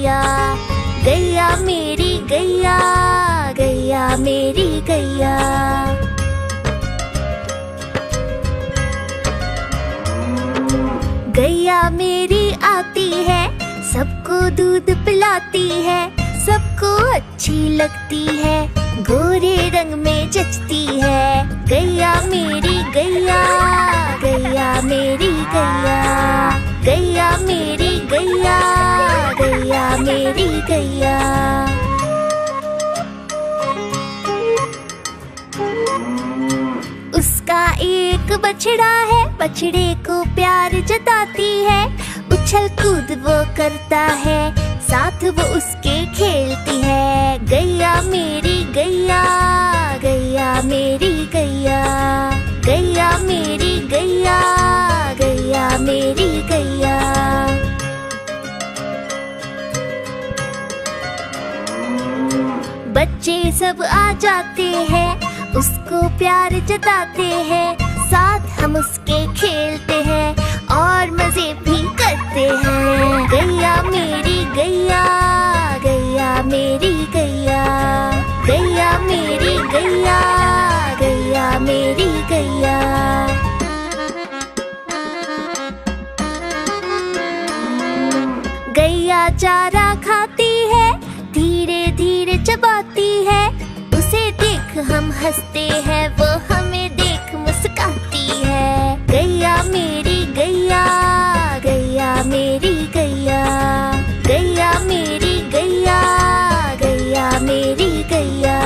गैया, गैया मेरी गैया, गैया मेरी गैया। गैया मेरी आती है, सबको दूध पिलाती है, सबको अच्छी लगती है, गोरे रंग में जचती है। गैया मेरी गैया, गैया मेरी गैया, गैया मेरी गैया, गैया मेरी गैया। उसका एक बछड़ा है, बछड़े को प्यार जताती है, उछल कूद वो करता है, साथ वो उसके खेलती है। गैया मेरी गैया, गैया मेरी गैया, गैया मेरी गैया, गैया मेरी गैया। बच्चे सब आ जाते हैं, उसको प्यार जताते हैं, साथ हम उसके खेलते हैं और मजे भी करते हैं। गैया मेरी गैया, गैया मेरी गैया, गैया मेरी गैया, गैया मेरी गैया। गैया चारा खाती है, धीरे धीरे चबाती है, उसे देख हम हंसते हैं, वो हमें देख मुस्कुराती है। गैया मेरी गैया, गैया मेरी गैया, गैया मेरी गैया, गैया मेरी गैया।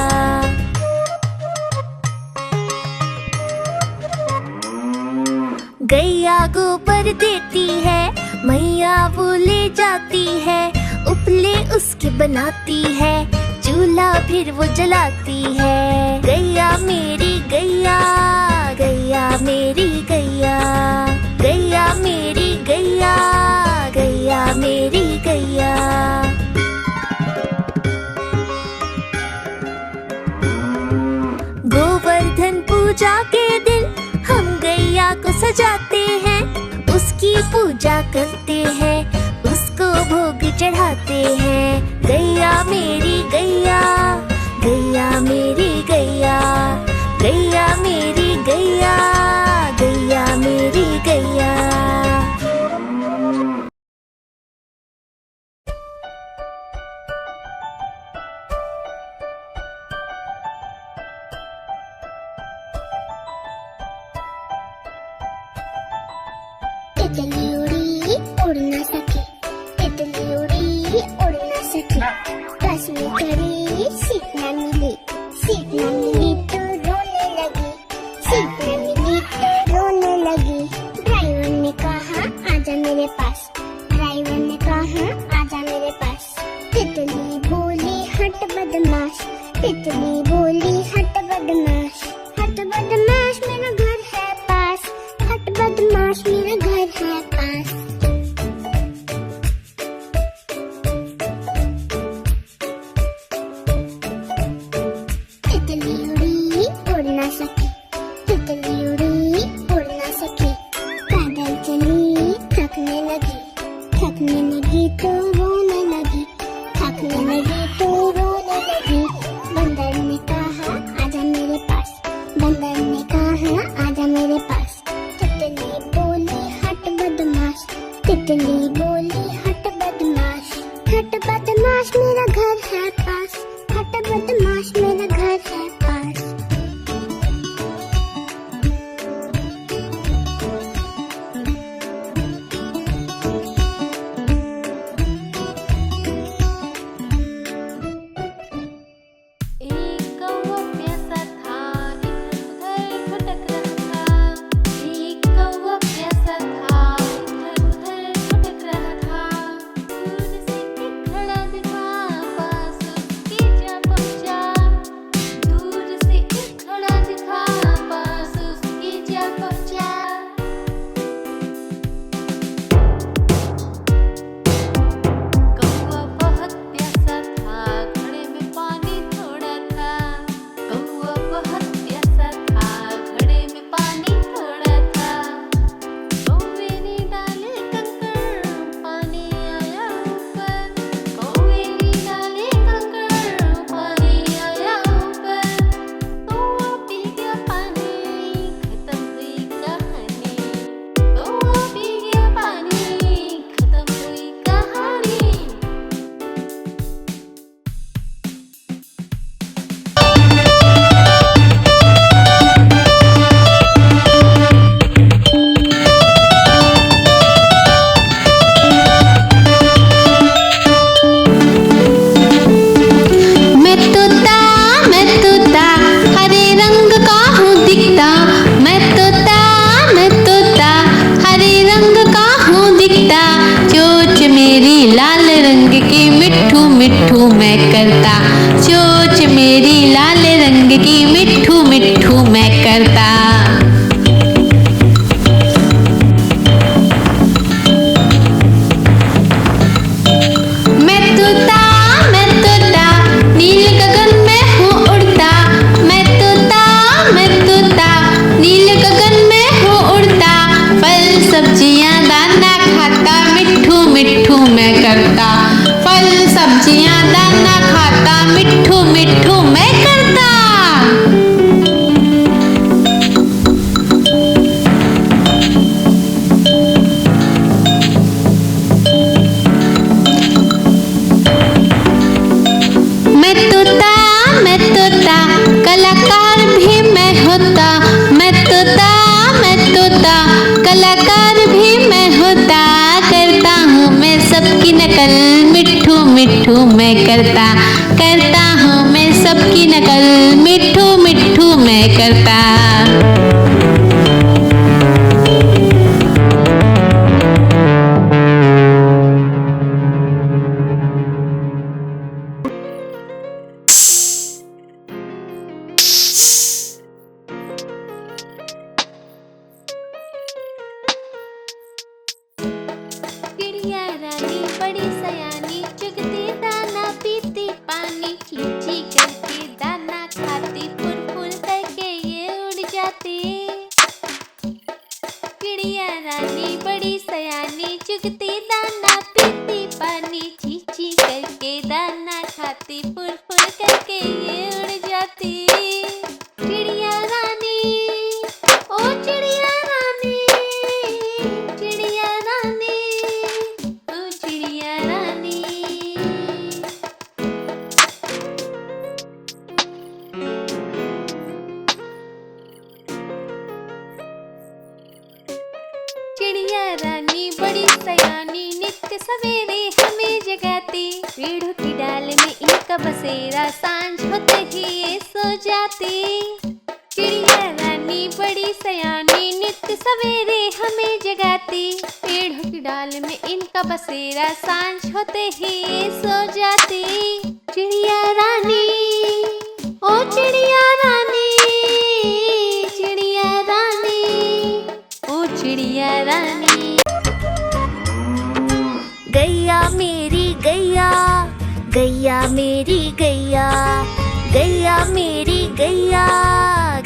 गैया गोबर देती है, मैया वो ले जाती है, उपले उसके बनाती है, चूल्हा फिर वो जलाती है। गैया मेरी गैया, गैया मेरी गैया, गैया मेरी गैया, गैया मेरी गैया। गोवर्धन पूजा के दिन हम गैया को सजाते हैं, उसकी पूजा करते हैं, उसको भोग चढ़ाते हैं। गैया मेरी गैया, गैया मेरी गैया, गैया मेरी गैया, गैया मेरी गैया। तितली उड़ी उड़ ना सके, तितली उड़ी उड़ ना सके, बस में करी सीट ना मिली, सीट ना मिली तो रोने लगी, सीट ना मिली तो रोने लगी। ड्राइवर ने कहा आजा मेरे पास, ड्राइवर ने कहा आजा मेरे पास। तितली बोली हट बदमाश, तितली बोली हट बदमाश, हट बदमाश मेरा घर है पास, हट बदमाश मेरा घर है पास। तितली करता, चोंच मेरी लाल रंग की मिट्ठू मिट्ठू मैं करता। मैं तोता नील गगन में हूँ उड़ता, मैं तोता नील गगन में हूँ उड़ता, फल सब्जियाँ दाना खाता मिट्ठू मिट्ठू मैं करता, फल सब्जियाँ दाना खाता मिट्ठू मिट्ठू मैं करता। मैं तोता कलाकार भी मैं होता, मैं तोता कलाकार भी मैं होता, करता हूँ मैं सबकी नकल मिट्ठू मिट्ठू मैं करता, करता हूँ मैं सबकी नकल मिट्ठू मिट्ठू मैं करता। चिड़िया रानी बड़ी सयानी, चुगती दाना पीती पानी, चींची करके दाना खाती, फुर फुर करके ये उड़ जाती। चिड़िया रानी बड़ी सयानी, चुगती दाना पीती पानी, चींची करके दाना खाती, फुर फुर करके ये उड़ जाती। चिड़िया रानी, ओ चिड़िया रानी, चिड़िया रानी, ओ चिड़िया रानी। चिड़िया रानी बड़ी सयानी, नित्य सवेरे हमें जगाती, पेड़ों की डाल में इनका बसेरा, सांझ होते ही ये सो जाती। चिड़िया रानी बड़ी सयानी, नित्य सवेरे हमें जगाती, पेड़ों की डाल में इनका बसेरा, सांझ होते ही ये सो जाती। चिड़िया रानी, ओ चिड़िया रानी, चिड़िया रानी, ओ चिड़िया रानी। गैया मेरी गैया, गैया मेरी गैया, गैया मेरी गैया,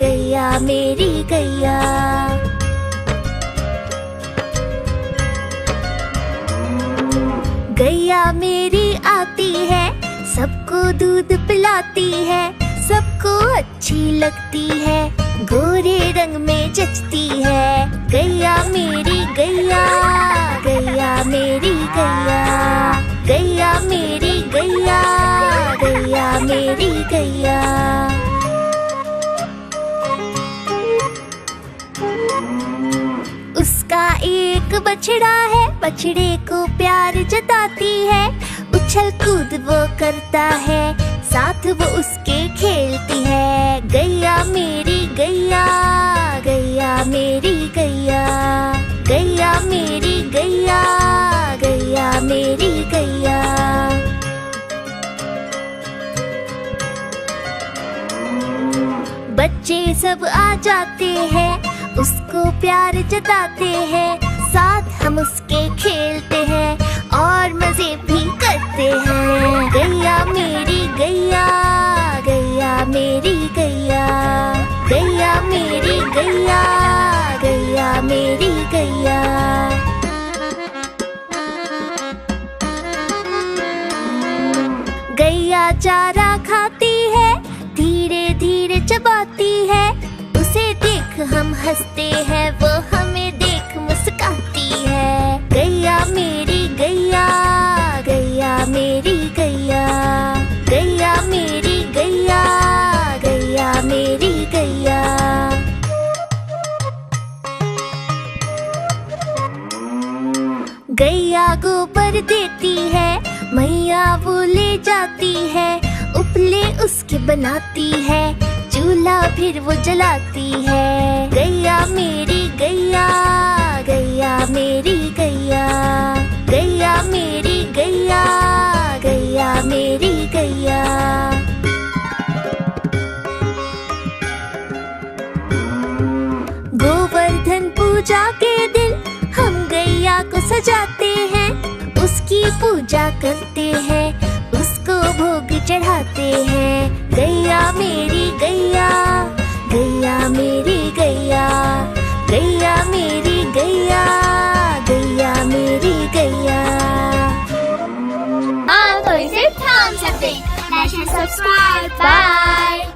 गैया मेरी गैया। गैया मेरी आती है, सबको दूध पिलाती है, सबको अच्छी लगती है, गोरे रंग में जचती है। गैया मेरी गैया, गैया मेरी गैया, गैया मेरी गैया, गैया मेरी गैया। उसका एक बछड़ा है, बछड़े को प्यार जताती है, उछल कूद वो करता है, साथ वो उसके खेलती है। गैया मेरी गैया, गैया मेरी गैया, गैया मेरी गैया, गैया मेरी गैया। बच्चे सब आ जाते हैं, उसको प्यार जताते हैं, साथ हम उसके खेलते हैं और मजे भी करते हैं। गैया मेरी गैया, गैया मेरी गैया, गैया मेरी गैया, गैया मेरी गैया। गैया चारा खाती है, धीरे धीरे चबाती है, उसे देख हम हंसते हैं, वो हमें देख मुस्काती है। गैया मेरी गैया, गैया मेरी गैया, गैया मेरी गैया, गैया मेरी गैया। गैया गोबर देती है, मैया वो ले जाती है, उपले उसके बनाती है, चूल्हा फिर वो जलाती है। गैया मेरी गैया, गैया मेरी गैया, गैया मेरी गैया, गैया मेरी गैया। पूजा के दिन हम गैया को सजाते हैं, उसकी पूजा करते हैं, उसको भोग चढ़ाते हैं। गैया मेरी गैया, गैया मेरी गैया, गैया मेरी गैया, गैया मेरी गैया। हाँ, तो इसे थाम सकते। Like and subscribe. बाय।